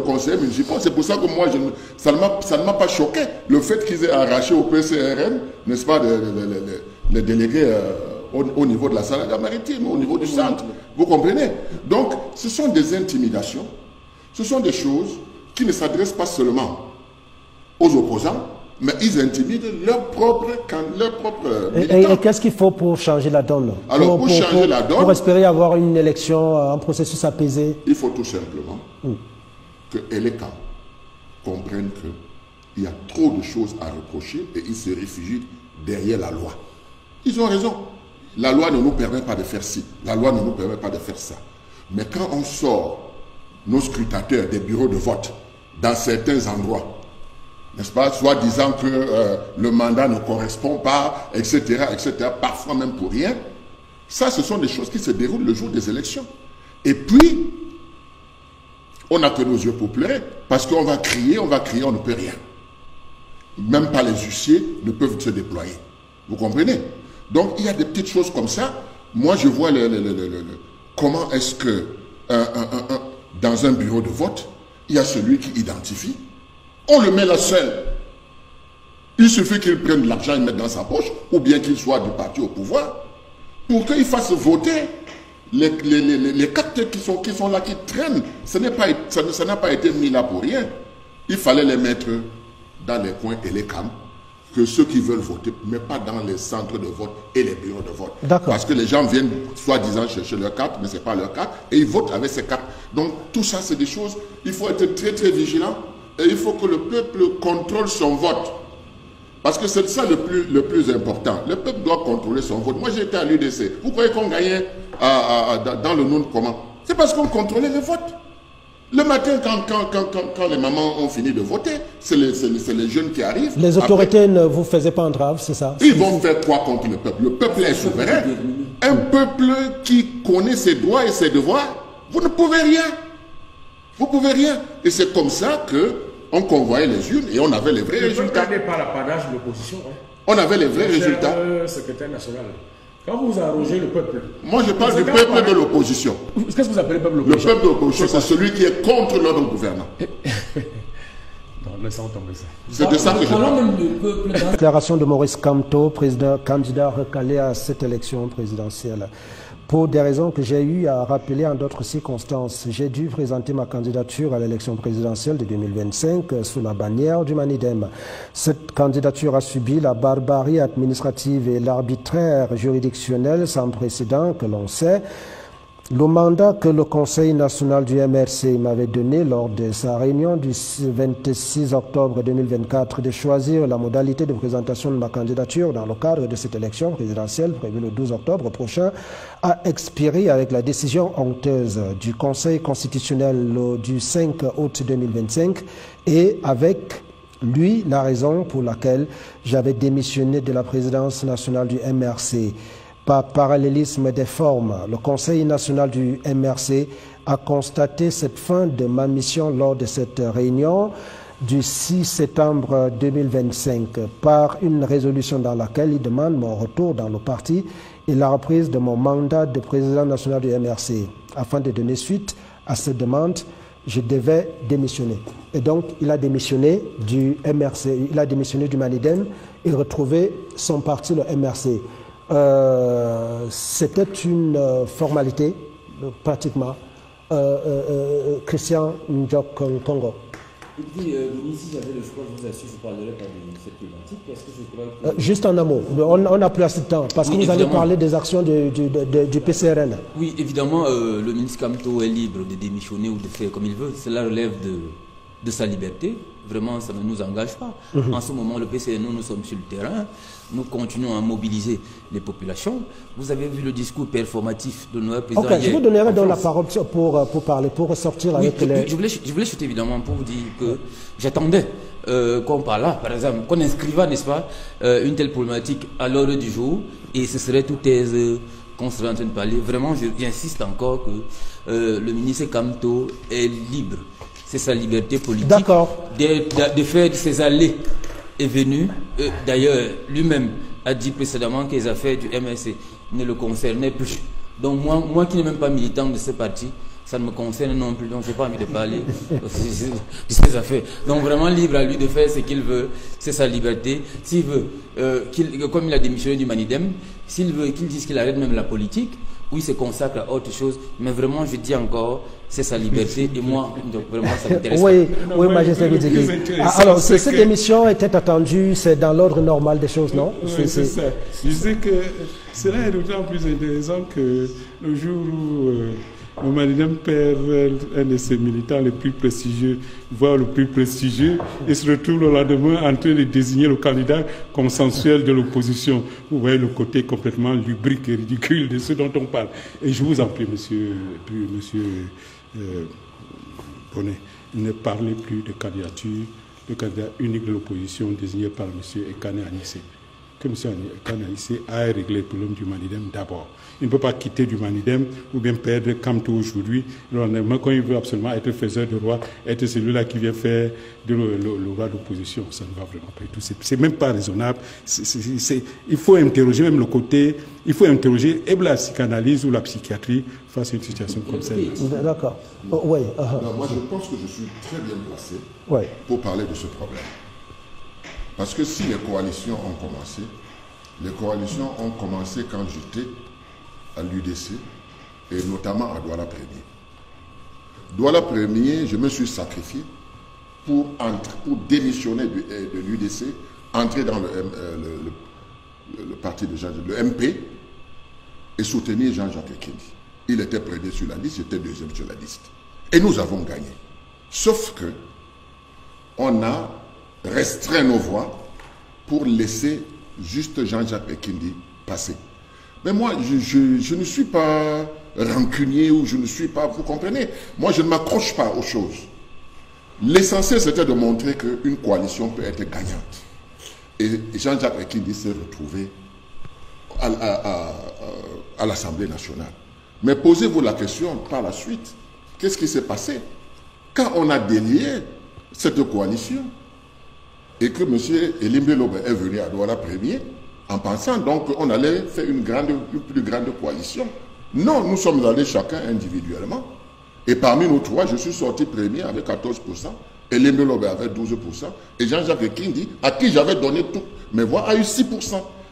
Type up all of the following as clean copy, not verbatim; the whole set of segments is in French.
conseillers municipaux. C'est pour ça que moi, ça ne m'a pas choqué le fait qu'ils aient arraché au PCRN, n'est-ce pas, les délégués au niveau de la salle maritime, au niveau du centre. Vous comprenez? Donc, ce sont des intimidations, ce sont des choses qui ne s'adressent pas seulement aux opposants, mais ils intimident leurs propres militants. Et qu'est-ce qu'il faut pour changer la donne? Alors, pour changer la donne, pour espérer avoir une élection, un processus apaisé? Il faut tout simplement que Eleka comprenne qu'il y a trop de choses à reprocher et ils se réfugient derrière la loi. Ils ont raison. La loi ne nous permet pas de faire ci, la loi ne nous permet pas de faire ça. Mais quand on sort nos scrutateurs des bureaux de vote dans certains endroits, n'est-ce pas, soit disant que le mandat ne correspond pas, etc., parfois même pour rien, ça, ce sont des choses qui se déroulent le jour des élections. Et puis, on n'a que nos yeux pour pleurer, parce qu'on va crier, on ne peut rien. Même pas les huissiers ne peuvent se déployer. Vous comprenez? Donc, il y a des petites choses comme ça. Moi, je vois comment est-ce que dans un bureau de vote, il y a celui qui identifie. On le met là seul. Il suffit qu'il prenne de l'argent et le mette dans sa poche, ou bien qu'il soit du parti au pouvoir, pour qu'il fasse voter les cartes qui sont là, qui traînent. Ça n'a pas été mis là pour rien. Il fallait les mettre dans les coins et les camps, que ceux qui veulent voter, mais pas dans les centres de vote et les bureaux de vote. Parce que les gens viennent soi-disant chercher leur carte, mais ce n'est pas leur carte, et ils votent avec ces cartes. Donc tout ça, c'est des choses, il faut être très très vigilant, et il faut que le peuple contrôle son vote. Parce que c'est ça le plus important. Le peuple doit contrôler son vote. Moi, j'étais à l'UDC. Vous croyez qu'on gagnait dans le nom comment? C'est parce qu'on contrôlait le vote. Le matin, quand les mamans ont fini de voter, c'est les jeunes qui arrivent. Les autorités ne vous faisaient pas entrave, c'est ça? Ils vont faire quoi contre le peuple? Le peuple est souverain. Un peuple qui connaît ses droits et ses devoirs, vous ne pouvez rien. Vous ne pouvez rien. Et c'est comme ça qu'on convoyait les urnes et on avait les vrais résultats. Le peuple n'est pas l'apanage de l'opposition. On avait les vrais résultats. Secrétaire national. Quand vous arrogez le peuple... Moi, je parle du peuple de l'opposition. Qu'est-ce que vous appelez peuple de l'opposition? Le peuple de l'opposition, c'est celui qui est contre l'ordre gouvernant. Non, laissons tomber ça. C'est de ça que je parle. Déclaration de Maurice Kamto, candidat recalé à cette élection présidentielle. Pour des raisons que j'ai eu à rappeler en d'autres circonstances, j'ai dû présenter ma candidature à l'élection présidentielle de 2025 sous la bannière du Manidem. Cette candidature a subi la barbarie administrative et l'arbitraire juridictionnel sans précédent que l'on sait. Le mandat que le Conseil national du MRC m'avait donné lors de sa réunion du 26 octobre 2024 de choisir la modalité de présentation de ma candidature dans le cadre de cette élection présidentielle prévue le 12 octobre prochain a expiré avec la décision honteuse du Conseil constitutionnel du 5 août 2025 et avec lui la raison pour laquelle j'avais démissionné de la présidence nationale du MRC. Par parallélisme des formes, le Conseil national du MRC a constaté cette fin de ma mission lors de cette réunion du 6 septembre 2025 par une résolution dans laquelle il demande mon retour dans le parti et la reprise de mon mandat de président national du MRC. Afin de donner suite à cette demande, je devais démissionner. Et donc, il a démissionné du MRC, il a démissionné du Manidem et retrouvé son parti, le MRC. C'était une formalité, pratiquement. Christian Ndjok Congo. Et puis, si j'avais le choix, je vous assure, je ne parlerai pas de cette thématique parce que je crois que... juste en un mot, on n'a plus assez de temps, parce que vous allez parler des actions du PCRN. Oui, évidemment, le ministre Kamto est libre de démissionner ou de faire comme il veut. Cela relève de sa liberté. Vraiment, ça ne nous engage pas. En ce moment, le PCRN, nous sommes sur le terrain. Nous continuons à mobiliser les populations. Vous avez vu le discours performatif de notre président. Ok, je vous donnerai donc la parole pour parler, pour ressortir avec les... Je voulais chuter évidemment pour vous dire que j'attendais qu'on parle là, par exemple, qu'on inscriva, n'est-ce pas, une telle problématique à l'ordre du jour, et ce serait toute thèse qu'on serait en train de parler. Vraiment, j'insiste encore que le ministre Kamto est libre. C'est sa liberté politique de faire ses allées et venues. D'ailleurs, lui-même a dit précédemment que les affaires du MSC ne le concernaient plus. Donc moi qui n'ai même pas militant de ce parti, ça ne me concerne non plus, donc je n'ai pas envie de parler de ses affaires. Donc vraiment libre à lui de faire ce qu'il veut, c'est sa liberté. S'il veut, comme il a démissionné du Manidem, s'il veut qu'il dise qu'il arrête même la politique, oui, se consacre à autre chose, mais vraiment, je dis encore, c'est sa liberté, et moi, donc vraiment, ça m'intéresse pas. Oui, Majesté Rizegui. Alors, cette émission était attendue, c'est dans l'ordre normal des choses, non? Oui, c'est ça. Je sais que cela est d'autant plus intéressant que le jour où le Manidem perd un de ses militants les plus prestigieux, voire le plus prestigieux, et se retrouve le lendemain en train de désigner le candidat consensuel de l'opposition. Vous voyez le côté complètement lubrique et ridicule de ce dont on parle. Et je vous en prie, monsieur Bonnet, ne parlez plus de candidature, de candidat unique de l'opposition désigné par monsieur Ekane Anissé. Que M. Ekane Anissé a réglé le problème du Manidem d'abord. Il ne peut pas quitter du Manidem ou bien perdre Kamto aujourd'hui. Quand il veut absolument être faiseur de roi, être celui-là qui vient faire le roi d'opposition, ça ne va vraiment pas du tout. C'est même pas raisonnable. Il faut interroger même le côté, il faut interroger et la psychanalyse ou la psychiatrie face à une situation comme celle-là. D'accord. Oui. Moi, je pense que je suis très bien placé pour parler de ce problème. Parce que si les coalitions ont commencé quand j'étais à l'UDC et notamment à Douala Premier. Douala Premier, je me suis sacrifié pour démissionner de l'UDC, entrer dans le parti de Jean-Jacques, le MP, et soutenir Jean-Jacques Ekindi. Il était premier sur la liste, j'étais deuxième sur la liste. Et nous avons gagné. Sauf que on a restreint nos voix pour laisser juste Jean-Jacques Ekindi passer. Mais moi, je ne suis pas rancunier ou je ne suis pas... Vous comprenez? Moi, je ne m'accroche pas aux choses. L'essentiel, c'était de montrer qu'une coalition peut être gagnante. Et Jean-Jacques Ekindi s'est retrouvé à l'Assemblée nationale. Mais posez-vous la question par la suite. Qu'est-ce qui s'est passé? Quand on a délié cette coalition et que M. Elimbe Lobe est venu à Douala Premier, en pensant donc qu'on allait faire une plus grande coalition. Non, nous sommes allés chacun individuellement. Et parmi nous trois, je suis sorti premier avec 14%, et Lembelobe avait 12%, et Jean-Jacques Ekindi, à qui j'avais donné toutes mes voix, a eu 6%.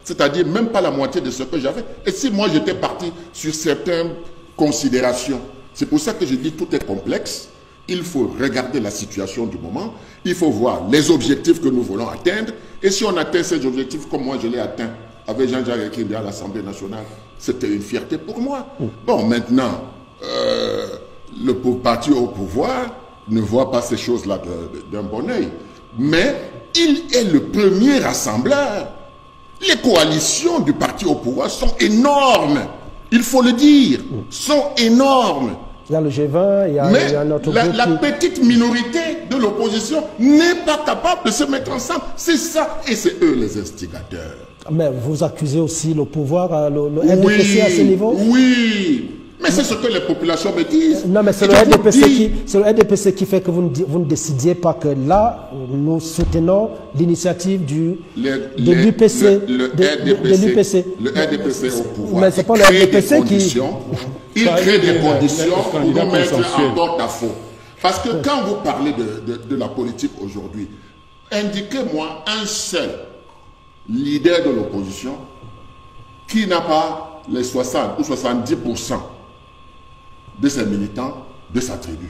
C'est-à-dire même pas la moitié de ce que j'avais. Et si moi j'étais parti sur certaines considérations, c'est pour ça que je dis tout est complexe. Il faut regarder la situation du moment, il faut voir les objectifs que nous voulons atteindre, et si on atteint ces objectifs comme moi je l'ai atteint avec Jean-Jacques Ekindi à l'Assemblée nationale, c'était une fierté pour moi. Bon, maintenant, le parti au pouvoir ne voit pas ces choses-là d'un bon oeil, mais il est le premier rassembleur. Les coalitions du parti au pouvoir sont énormes, il faut le dire, sont énormes. Il y a le G20, il y a un autre groupe. La petite minorité de l'opposition n'est pas capable de se mettre ensemble. C'est ça, et c'est eux les instigateurs. Mais vous accusez aussi le pouvoir, le RDPC à ce niveau? Oui, mais c'est ce que les populations me disent. Non, mais c'est le RDPC qui fait que vous ne décidiez pas que là, nous soutenons l'initiative de l'UPC. Le RDPC au pouvoir. Mais c'est pas le RDPC qui... Il crée des conditions pour nous mettre en porte-à-faux. Parce que quand vous parlez de la politique aujourd'hui, indiquez-moi un seul leader de l'opposition qui n'a pas les 60 ou 70% de ses militants de sa tribu.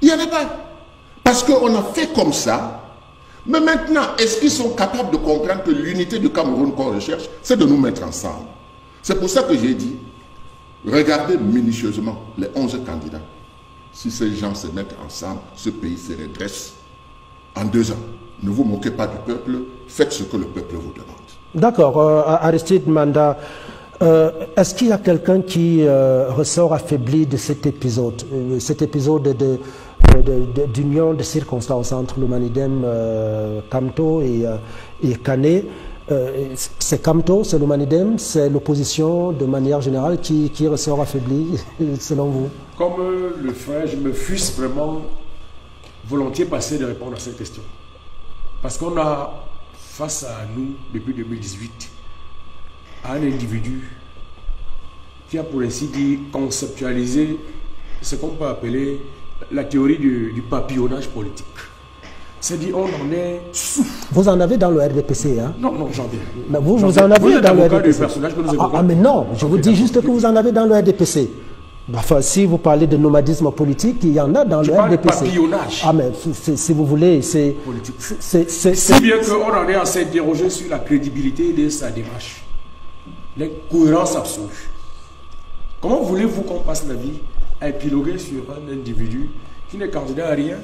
Il n'y en a pas. Parce qu'on a fait comme ça. Mais maintenant, est-ce qu'ils sont capables de comprendre que l'unité du Cameroun qu'on recherche, c'est de nous mettre ensemble? C'est pour ça que j'ai dit, regardez minutieusement les 11 candidats. Si ces gens se mettent ensemble, ce pays se redresse en 2 ans. Ne vous moquez pas du peuple, faites ce que le peuple vous demande. D'accord. Aristide Manda, est-ce qu'il y a quelqu'un qui ressort affaibli de cet épisode d'union de circonstances entre le Manidem, Kamto et Kane? C'est Kamto, c'est le Manidem, c'est l'opposition de manière générale qui ressort affaibli, selon vous? Comme le frère, je me fusse vraiment volontiers passer de répondre à cette question. Parce qu'on a face à nous, depuis 2018, un individu qui a pour ainsi dire conceptualisé ce qu'on peut appeler la théorie du papillonnage politique. C'est-à-dire, on en est sous. Vous en avez dans le RDPC, hein? Non, non, j'en viens. Mais vous en avez dans le RDPC. Mais non, je vous dis juste que vous en avez dans le RDPC. Enfin, si vous parlez de nomadisme politique, il y en a dans le RDPC. Papillonnage. Ah, mais si vous voulez, c'est... Si bien qu'on en est à s'interroger sur la crédibilité de sa démarche. L'incohérence absolue. Comment voulez-vous qu'on passe la vie à épiloguer sur un individu qui n'est candidat à rien,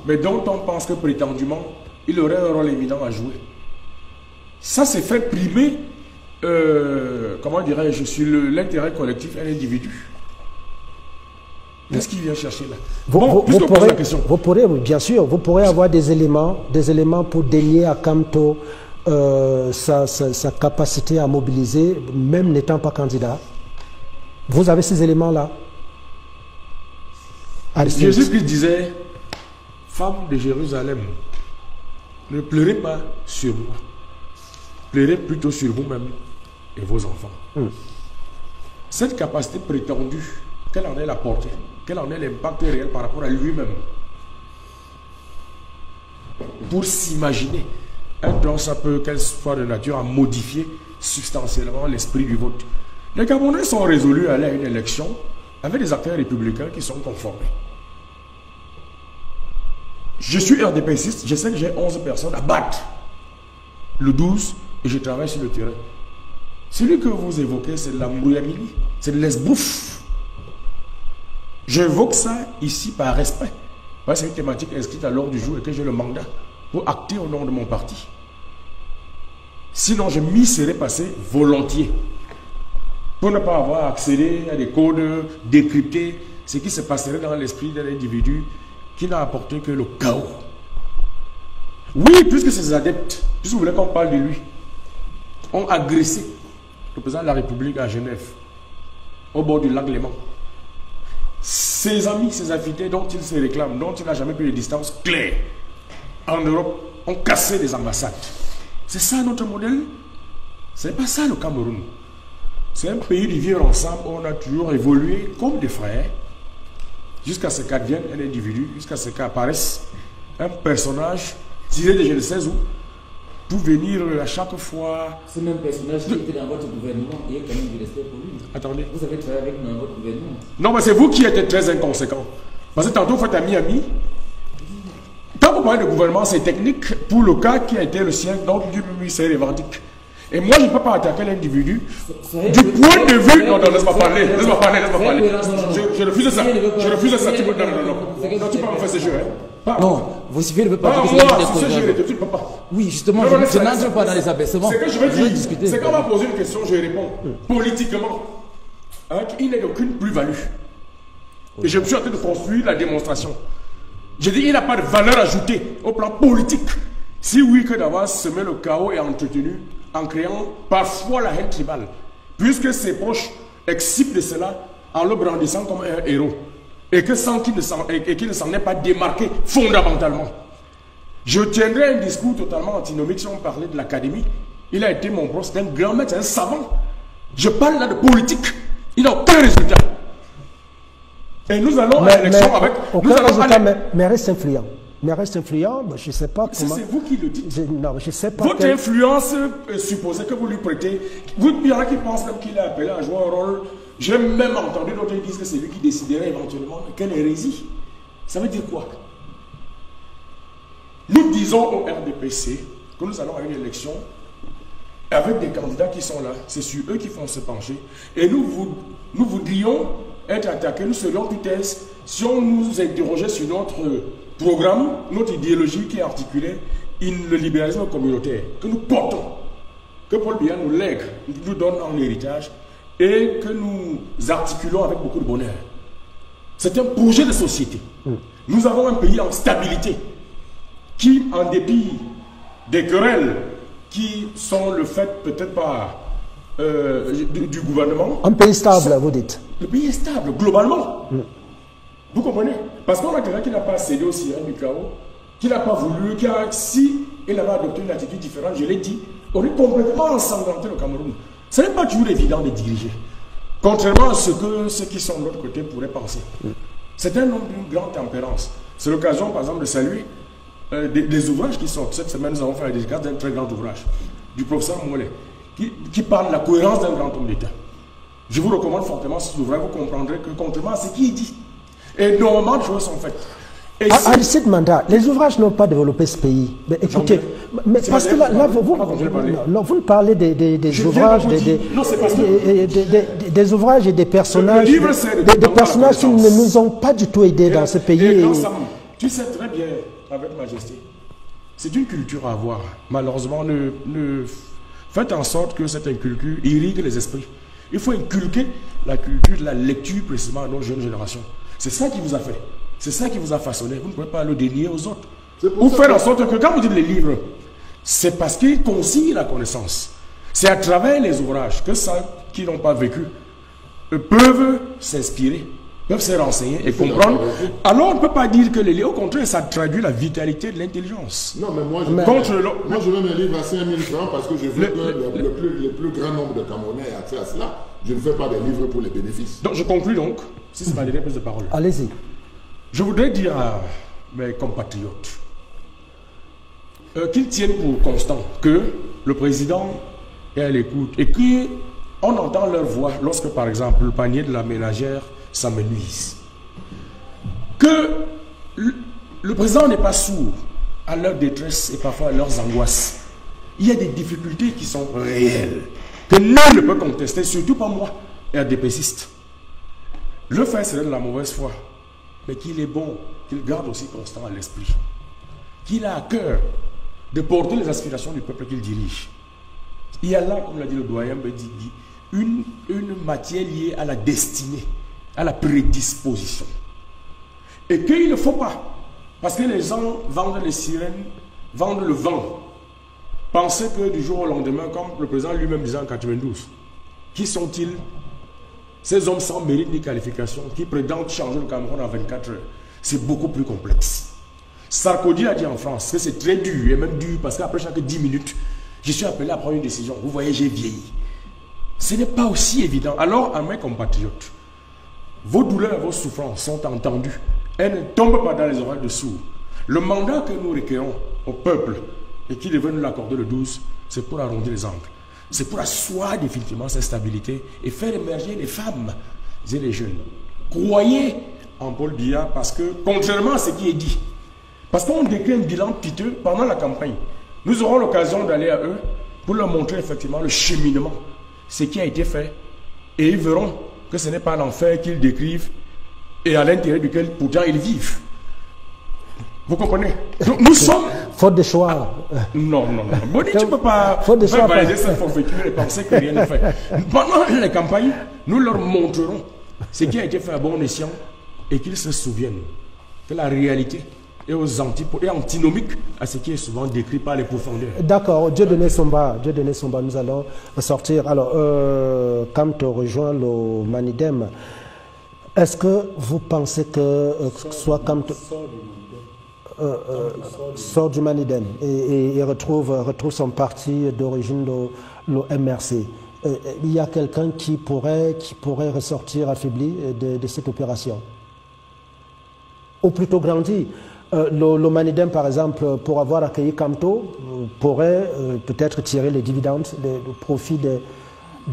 mais dont on pense que prétendument, il aurait un rôle éminent à jouer? Ça, c'est faire primer, comment dirais-je, sur l'intérêt collectif d'un individu. Qu'est-ce qu'il vient chercher là? Vous pourrez, bien sûr, vous pourrez avoir des éléments pour dénier à Kamto sa capacité à mobiliser, même n'étant pas candidat. Vous avez ces éléments-là. Jésus-Christ disait, femme de Jérusalem, ne pleurez pas sur moi, pleurez plutôt sur vous-même et vos enfants. Cette capacité prétendue, quelle en est la portée, quel en est l'impact réel par rapport à lui-même, pour s'imaginer un don, ça peut qu'elle soit de nature à modifier substantiellement l'esprit du vote. Les Camerounais sont résolus à aller à une élection avec des acteurs républicains qui sont conformés. Je suis RDPCiste, je sais que j'ai 11 personnes à battre le 12 et je travaille sur le terrain. Celui que vous évoquez, c'est de la Mbouyamili, c'est de l'esbouf. J'évoque ça ici par respect, parce que c'est une thématique inscrite à l'ordre du jour et que j'ai le mandat pour acter au nom de mon parti. Sinon, je m'y serais passé volontiers pour ne pas avoir accédé à des codes décryptés, ce qui se passerait dans l'esprit d'un individu qui n'a apporté que le chaos. Oui, puisque ces adeptes, puisque vous voulez qu'on parle de lui, ont agressé le président de la République à Genève, au bord du lac Léman. Ses amis, ses affidés dont il se réclame, dont il n'a jamais pris de distance claire en Europe, ont cassé des ambassades. C'est ça notre modèle? C'est pas ça le Cameroun. C'est un pays du vivre ensemble où on a toujours évolué comme des frères, jusqu'à ce qu'advienne un individu, jusqu'à ce qu'apparaisse un personnage tiré de je ne sais où, pour venir à chaque fois... Ce même personnage qui était dans votre gouvernement, il y a quand même du respect pour lui. Attendez. Vous avez travaillé avec nous dans votre gouvernement. Non, mais c'est vous qui êtes très inconséquent. Parce que tantôt, vous faites ami-ami. Quand vous parlez de gouvernement, c'est technique pour le cas qui a été le sien, donc lui, c'est revendique. Et moi, je ne peux pas attaquer l'individu du point de vue... Non, non, laisse-moi parler, laisse-moi parler. Je refuse ça. Je refuse ça. Non, tu peux me faire ce jeu, hein. Non, vous suffit de ne pas... Moi, si ce jeu, tu ne peux pas. Oui, justement, je n'entre pas dans les abaissements. C'est que je veux discuter. C'est quand on m'a posé une question, je réponds. Politiquement, il n'est d'aucune plus-value. Et je me suis en train de construire la démonstration. J'ai dit, il n'a pas de valeur ajoutée au plan politique. Si oui, que d'avoir semé le chaos et entretenu en créant parfois la haine tribale, puisque ses proches excipent de cela en le brandissant comme un héros, et que sans qu'il ne s'en est pas démarqué fondamentalement. Je tiendrai un discours totalement antinomique si on parlait de l'académie. Il a été mon proche, c'est un grand maître, c'est un savant. Je parle là de politique. Il n'a aucun résultat. Et nous allons à l'élection avec... Mais reste influent. Mais reste influent, je ne sais pas comment... C'est vous qui le dites. Non, je sais pas. Votre influence supposée que vous lui prêtez, il y en a qui pensent même qu'il est appelé à jouer un rôle. J'ai même entendu d'autres qui disent que c'est lui qui déciderait éventuellement. Quelle hérésie. Ça veut dire quoi? Nous disons au RDPC que nous allons à une élection avec des candidats qui sont là. C'est sur eux qui vont se pencher. Et nous voudrions être attaqués. Nous serions tout aise si on nous interrogeait sur notre programme, notre idéologie qui est articulée, le libéralisme communautaire, que nous portons, que Paul Biya nous lègue, nous donne en héritage et que nous articulons avec beaucoup de bonheur. C'est un projet de société. Nous avons un pays en stabilité qui, en dépit des querelles qui sont le fait peut-être pas du gouvernement... Un pays stable, vous dites. Le pays est stable, globalement. Vous comprenez? Parce qu'on a quelqu'un qui n'a pas cédé au sirène du chaos, qui n'a pas voulu, si il avait adopté une attitude différente, je l'ai dit, aurait complètement ensanglanté le Cameroun. Ce n'est pas toujours évident de diriger. Contrairement à ce que ceux qui sont de l'autre côté pourraient penser. C'est un homme d'une grande tempérance. C'est l'occasion, par exemple, de saluer des ouvrages qui sortent. Cette semaine, nous avons fait la dédicace d'un très grand ouvrage du professeur Mollet qui parle de la cohérence d'un grand homme d'État. Je vous recommande fortement cet ouvrage, vous comprendrez que, contrairement à ce qui est dit, énormément de choses sont faites. Aristide Manda, les ouvrages n'ont pas développé ce pays. Mais écoutez, mais parce que là vous parlez des ouvrages, des ouvrages et des personnages, des personnages qui ne nous ont pas du tout aidés dans ce pays. Tu sais très bien, avec majesté, c'est une culture à avoir. Malheureusement, faites en sorte que cette inculture irrigue les esprits. Il faut inculquer la culture de la lecture précisément à nos jeunes générations. C'est ça qui vous a fait. C'est ça qui vous a façonné. Vous ne pouvez pas le dénier aux autres. Vous faites en sorte que quand vous dites les livres, c'est parce qu'ils concilient la connaissance. C'est à travers les ouvrages que ceux qui n'ont pas vécu peuvent s'inspirer, peuvent se renseigner et comprendre. Alors on ne peut pas dire que les livres, au contraire, ça traduit la vitalité de l'intelligence. Non, mais moi je veux mes livres à 5 000 francs parce que je veux que le plus grand nombre de Camerounais aient accès à cela. Je ne fais pas des livres pour les bénéfices. Donc je conclus donc, si c'est ma dernière prise de parole. Allez-y. Je voudrais dire à mes compatriotes qu'ils tiennent pour constant que le président est à l'écoute et qu'on entend leur voix lorsque, par exemple, le panier de la ménagère s'amenuise. Que le président n'est pas sourd à leur détresse et parfois à leurs angoisses. Il y a des difficultés qui sont réelles, que nul ne peut contester, surtout pas moi, et RDPCiste. Le fait serait de la mauvaise foi, mais qu'il est bon, qu'il garde aussi constant à l'esprit, qu'il a à cœur de porter les aspirations du peuple qu'il dirige. Il y a là, comme l'a dit le doyen Bédigui, une matière liée à la destinée, à la prédisposition. Et qu'il ne faut pas, parce que les gens vendent les sirènes, vendent le vent, penser que du jour au lendemain, comme le président lui-même disait en 92, qui sont-ils? Ces hommes sans mérite ni qualification qui prétendent changer le Cameroun en 24 heures. C'est beaucoup plus complexe. Sarkozy a dit en France que c'est très dur, et même dur parce qu'après chaque 10 minutes, je suis appelé à prendre une décision. Vous voyez, j'ai vieilli. Ce n'est pas aussi évident. Alors, à mes compatriotes, vos douleurs, vos souffrances sont entendues. Elles ne tombent pas dans les oreilles de sourds. Le mandat que nous requérons au peuple et qui devait nous l'accorder le 12, c'est pour arrondir les angles. C'est pour asseoir définitivement cette stabilité et faire émerger les femmes et les jeunes. Croyez en Paul Biya parce que, contrairement à ce qui est dit, parce qu'on décrit un bilan piteux pendant la campagne, nous aurons l'occasion d'aller à eux pour leur montrer effectivement le cheminement, ce qui a été fait. Et ils verront que ce n'est pas l'enfer qu'ils décrivent et à l'intérieur duquel pourtant ils vivent. Vous comprenez? Donc, nous sommes... Faute de choix. Non. Boni, tu ne peux pas valider cette forfaiture et penser que rien n'est fait. Pendant les campagnes, nous leur montrerons ce qui a été fait à bon escient et qu'ils se souviennent que la réalité est aux antipodes et antinomique à ce qui est souvent décrit par les profondeurs. D'accord, Dieu donné Somba, nous allons sortir. Alors, quand on rejoint le Manidem, est-ce que vous pensez que soit quand sort du Manidem et retrouve son parti d'origine, le MRC, il y a quelqu'un qui pourrait ressortir affaibli de cette opération? Ou plutôt grandi? Le Manidem, par exemple, pour avoir accueilli Kamto, pourrait peut-être tirer les dividendes, le profit de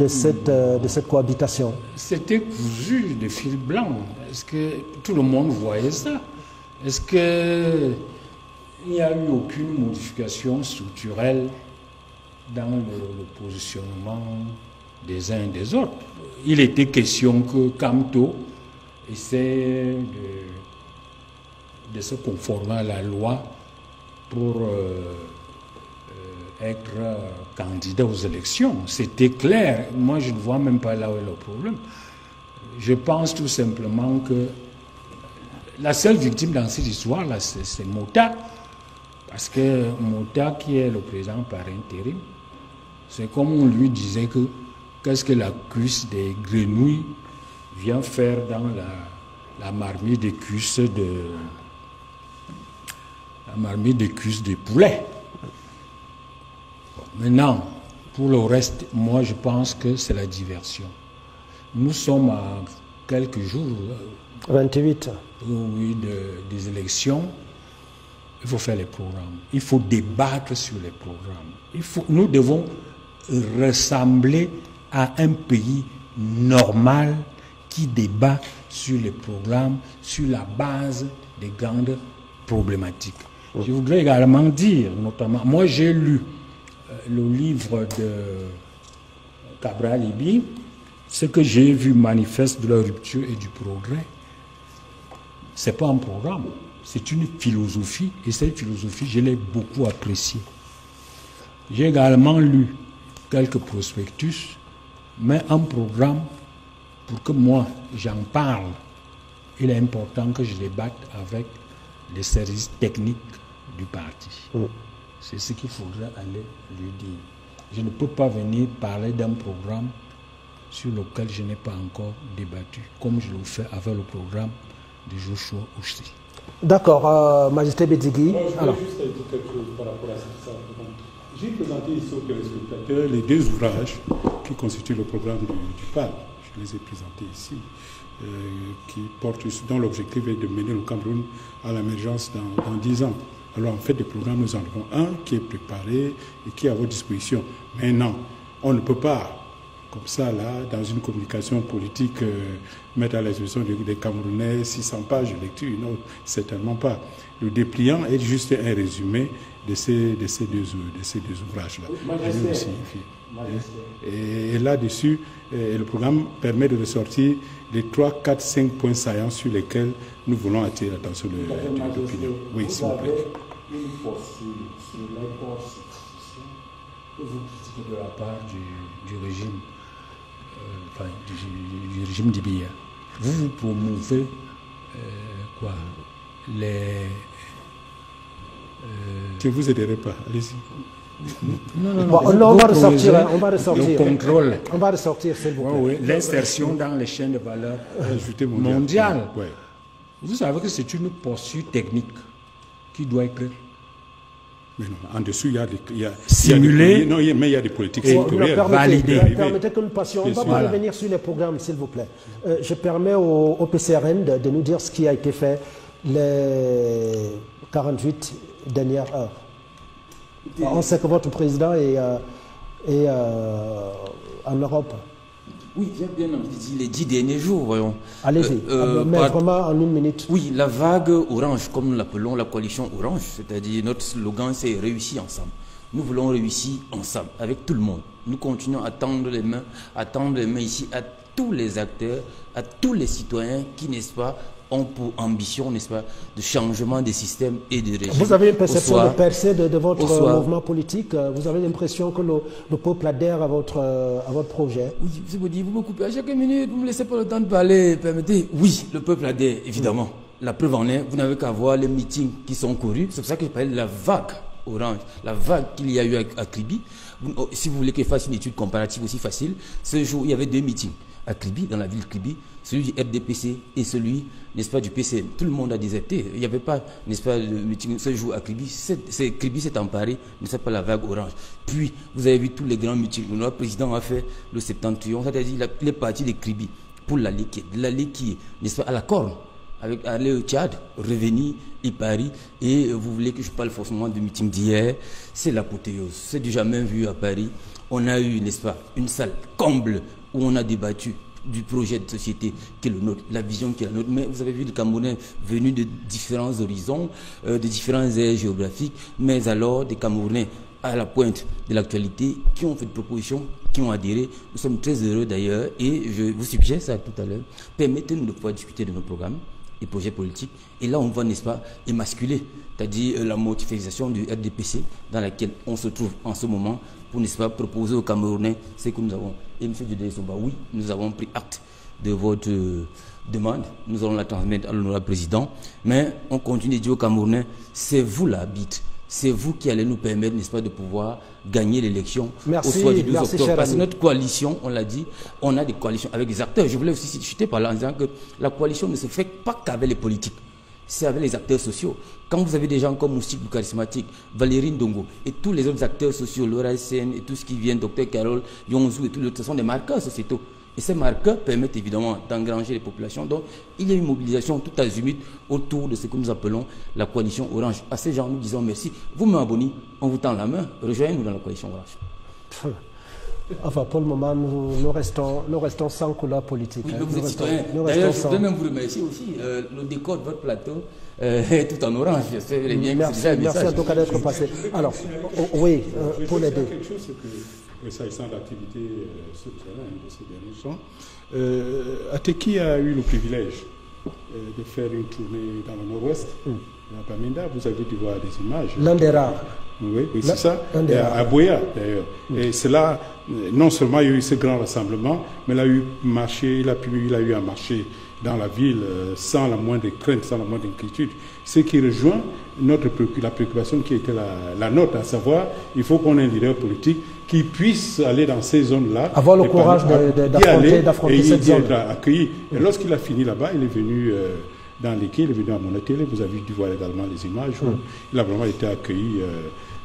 cette cohabitation. C'était cousu de fil blanc. Est-ce que tout le monde voyait ça? Est-ce qu'il n'y a eu aucune modification structurelle dans le positionnement des uns et des autres? Il était question que Kamto essaie de se conformer à la loi pour être candidat aux élections. C'était clair. Moi, je ne vois même pas là où est le problème. Je pense tout simplement que la seule victime dans cette histoire-là, c'est Mota. Parce que Mota, qui est le président par intérim, c'est comme on lui disait que qu'est-ce que la cuisse des grenouilles vient faire dans la marmite des cuisses des poulets. Bon, maintenant, pour le reste, moi je pense que c'est la diversion. Nous sommes à quelques jours 28. Oui, des élections, il faut faire les programmes. Il faut débattre sur les programmes. Nous devons ressembler à un pays normal qui débat sur les programmes, sur la base des grandes problématiques. Je voudrais également dire, notamment, moi j'ai lu le livre de Cabral Libby, ce que j'ai vu manifeste de la rupture et du progrès, ce n'est pas un programme, c'est une philosophie, et cette philosophie, je l'ai beaucoup appréciée. J'ai également lu quelques prospectus, mais un programme, pour que moi j'en parle, il est important que je débatte avec les services techniques du parti. C'est ce qu'il faudrait aller lui dire. Je ne peux pas venir parler d'un programme sur lequel je n'ai pas encore débattu, comme je le fais avec le programme de Joshua Oussi. D'accord, Majesté Bedigui. Moi, je voulais juste dire quelque chose par rapport à ça. J'ai présenté ici aux téléspectateurs les 2 ouvrages qui constituent le programme du PAL. Je les ai présentés ici, qui portent, dont l'objectif est de mener le Cameroun à l'émergence dans 10 ans. Alors en fait, des programmes, nous en avons un qui est préparé et qui est à votre disposition. Maintenant, on ne peut pas, comme ça, là, dans une communication politique, mettre à la disposition des Camerounais 600 pages de lecture. Non, certainement pas. Le dépliant est juste un résumé de ces deux ouvrages-là. Et là-dessus, le programme permet de ressortir les 3, 4, 5 points saillants sur lesquels nous voulons attirer l'attention de l'opinion. Oui, s'il vous plaît. Une postule sur l'accord substitution que vous critiquez de la part du régime, du régime d'Ibia. Vous promouvez Je ne vous aiderai pas, allez-y. Non, Bon, on va ressortir, on va le ressortir. contrôle. On va ressortir, s'il vous plaît. Oui, l'insertion dans les chaînes de valeur mondiale. mondiales. Vous savez que c'est une posture technique qui doit être Mais non, en dessous, il y a simulée. Mais il y a des politiques sectorielles. validé. Permettez que nous passions. On va pas revenir sur les programmes, s'il vous plaît. Je permets au PCRN de nous dire ce qui a été fait les 48 dernières heures. On sait que votre président est en Europe. Oui, bien dit les 10 derniers jours, voyons. Allez-y, mais vraiment en 1 minute. Oui, la vague orange, comme nous l'appelons, la coalition orange, c'est-à-dire notre slogan, c'est « Réussir ensemble ». Nous voulons réussir ensemble, avec tout le monde. Nous continuons à tendre les mains ici à tous les acteurs, à tous les citoyens qui, n'est-ce pas, ont pour ambition, n'est-ce pas, de changement des systèmes et des régimes. Vous avez une perception de percée de votre mouvement politique? Vous avez l'impression que le peuple adhère à votre projet? Oui, je vous dis, vous me coupez à chaque minute, vous ne me laissez pas le temps de parler, permettez. Oui, le peuple adhère, évidemment. La preuve en est, vous n'avez qu'à voir les meetings qui sont courus. C'est pour ça que je parlais de la vague orange, la vague qu'il y a eu à Kribi. Si vous voulez que je fasse une étude comparative aussi facile, ce jour, il y avait 2 meetings à Kribi, dans la ville de Kribi, celui du RDPC et celui, n'est-ce pas, du PCM. Tout le monde a déserté. Il n'y avait pas, n'est-ce pas, de meeting ce jour à Kribi. Kribi s'est emparé, mais ce n'est pas la vague orange. Puis, vous avez vu tous les grands meetings. Le président a fait le septentrion, c'est-à-dire les partis de Kribi pour l'aller qui est, n'est-ce pas, à la Corne, avec aller au Tchad, revenir et Paris. Et vous voulez que je parle forcément du meeting d'hier? C'est l'apothéose. C'est du jamais vu à Paris. On a eu, n'est-ce pas, une salle comble où on a débattu du projet de société qui est le nôtre, la vision qui est la nôtre. Mais vous avez vu le Camerounais venus de différents horizons, de différents aires géographiques, mais alors des Camerounais à la pointe de l'actualité qui ont fait des propositions, qui ont adhéré. Nous sommes très heureux d'ailleurs et je vous suggère ça tout à l'heure. Permettez-nous de pouvoir discuter de nos programmes et projets politiques. Et là, on va, n'est-ce pas, émasculer, c'est-à-dire la mortification du RDPC dans laquelle on se trouve en ce moment pour, n'est-ce pas, proposer aux Camerounais ce que nous avons. Et M. Dudé Somba, oui, nous avons pris acte de votre demande. Nous allons la transmettre à l'honorable président. Mais on continue de dire aux Camerounais, c'est vous l'arbitre. C'est vous qui allez nous permettre, n'est-ce pas, de pouvoir gagner l'élection au soir du 12 octobre. Parce que notre coalition, on l'a dit, on a des coalitions avec des acteurs. Je voulais aussi chuter par là en disant que la coalition ne se fait pas qu'avec les politiques. C'est avec les acteurs sociaux. Quand vous avez des gens comme Moustique Charismatique, Valérie Ndongo et tous les autres acteurs sociaux, Laura SN et tout ce qui vient, Dr Carole, Yonzou et tout, ce sont des marqueurs sociétaux Et ces marqueurs permettent évidemment d'engranger les populations. Donc, il y a une mobilisation tout azimut autour de ce que nous appelons la coalition Orange. À ces gens, nous disons merci. Vous, Maboni, on vous tend la main. Rejoignez-nous dans la coalition Orange. Enfin, pour le moment, nous restons sans couleur politique. Oui, mais vous êtes citoyen. D'ailleurs, je voudrais même vous remercier aussi. Le décor de votre plateau est tout en orange. Merci en tout cas d'être passé. Alors, oui, pour les deux. Quelque chose, c'est que, s'agissant de l'activité souterraine de ces derniers temps, Ateki a eu le privilège de faire une tournée dans le nord-ouest, à Bamenda. Vous avez dû voir des images. L'un des rares. Oui, c'est ça. À Boya, d'ailleurs. Et cela, non seulement il y a eu ce grand rassemblement, mais il a eu à marcher dans la ville sans la moindre crainte, sans la moindre inquiétude. Ce qui rejoint la préoccupation qui était la nôtre, à savoir, il faut qu'on ait un leader politique qui puisse aller dans ces zones-là. Avoir le courage d'affronter cette zone. Accueilli. Et lorsqu'il a fini là-bas, il est venu dans l'équipe, il est venu à mon télé, vous avez dû voir également les images, où il a vraiment été accueilli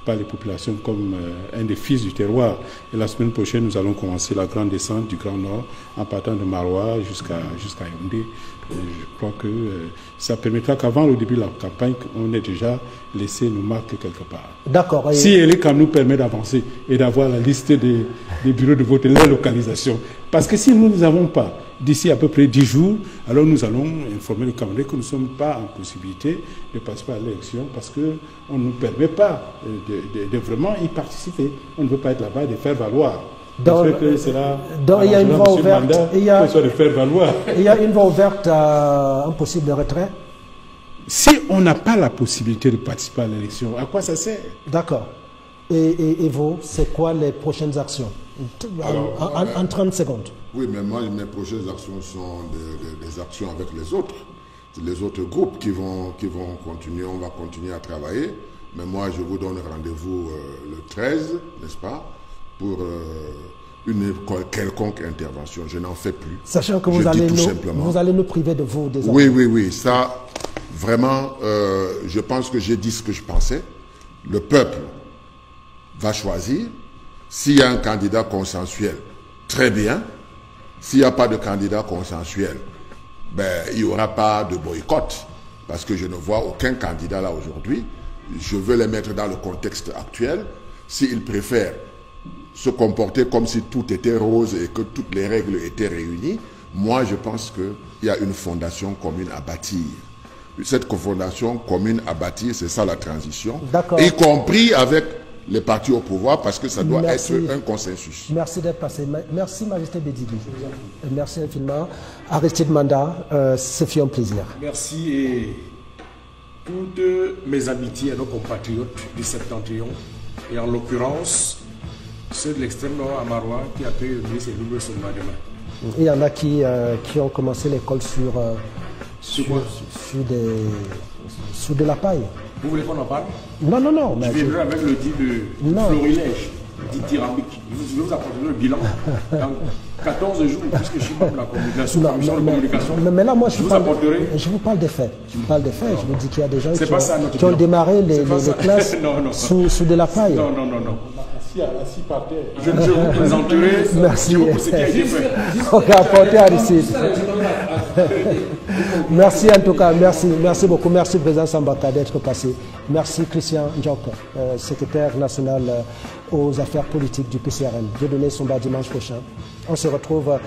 par les populations comme un des fils du terroir. Et la semaine prochaine, nous allons commencer la grande descente du Grand Nord en partant de Maroua jusqu'à Yaoundé. Je crois que ça permettra qu'avant le début de la campagne, on ait déjà laissé nos marques quelque part. D'accord. Si ELECAM nous permet d'avancer et d'avoir la liste des bureaux de vote et leur localisation, parce que si nous n'avons pas d'ici à peu près 10 jours, alors nous allons informer les Camerounais que nous ne sommes pas en possibilité de participer à l'élection parce qu'on ne nous permet pas de vraiment y participer. On ne veut pas être là-bas et de faire valoir. Il y a une voie ouverte. Il y a une voie ouverte à un possible retrait. Si on n'a pas la possibilité de participer à l'élection, à quoi ça sert? D'accord. Et vous, c'est quoi les prochaines actions? En 30 secondes. Oui, mais moi, mes prochaines actions sont des actions avec les autres groupes qui vont continuer. On va continuer à travailler. Mais moi, je vous donne rendez-vous le 13, n'est-ce pas, pour une quelconque intervention. Je n'en fais plus. Sachant que vous allez nous priver de vous désormais. Oui. Ça, vraiment, je pense que j'ai dit ce que je pensais. Le peuple va choisir. S'il y a un candidat consensuel, très bien. S'il n'y a pas de candidat consensuel, il n'y aura pas de boycott. Parce que je ne vois aucun candidat là aujourd'hui. Je veux les mettre dans le contexte actuel. S'ils préfèrent se comporter comme si tout était rose et que toutes les règles étaient réunies, moi je pense qu'il y a une fondation commune à bâtir. Cette fondation commune à bâtir, c'est ça la transition. Y compris avec les partis au pouvoir, parce que ça doit être un consensus. Merci d'être passé. Merci Majesté Bédigui. Merci infiniment. Aristide Manda, ce fut un plaisir. Merci et toutes mes amitiés à nos compatriotes du Septentrion, et en l'occurrence ceux de l'extrême nord à Maroua qui accueillent le ministre et le demain. Il y en a qui ont commencé l'école sur de la paille. Vous voulez qu'on en parle? Non. Je viendrai avec le dit de florilège, dit tyrambique. Je vais vous apporter le bilan dans 14 jours, puisque je suis membre de la communication. Mais là, moi, je vous parle des faits. Je vous dis qu'il y a des gens qui ont démarré les classes sous de la paille. Non. Assis par terre. Je vous présenterai. Merci. Ce qui a été fait. On va apporter Aristide. Merci en tout cas. Merci beaucoup. Merci président Sambaka d'être passé. Merci Christian Ndjok, secrétaire national aux affaires politiques du PCRN. Dieu donné son bas dimanche prochain. On se retrouve,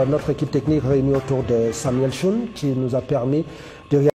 notre équipe technique réunie autour de Samuel Chun qui nous a permis de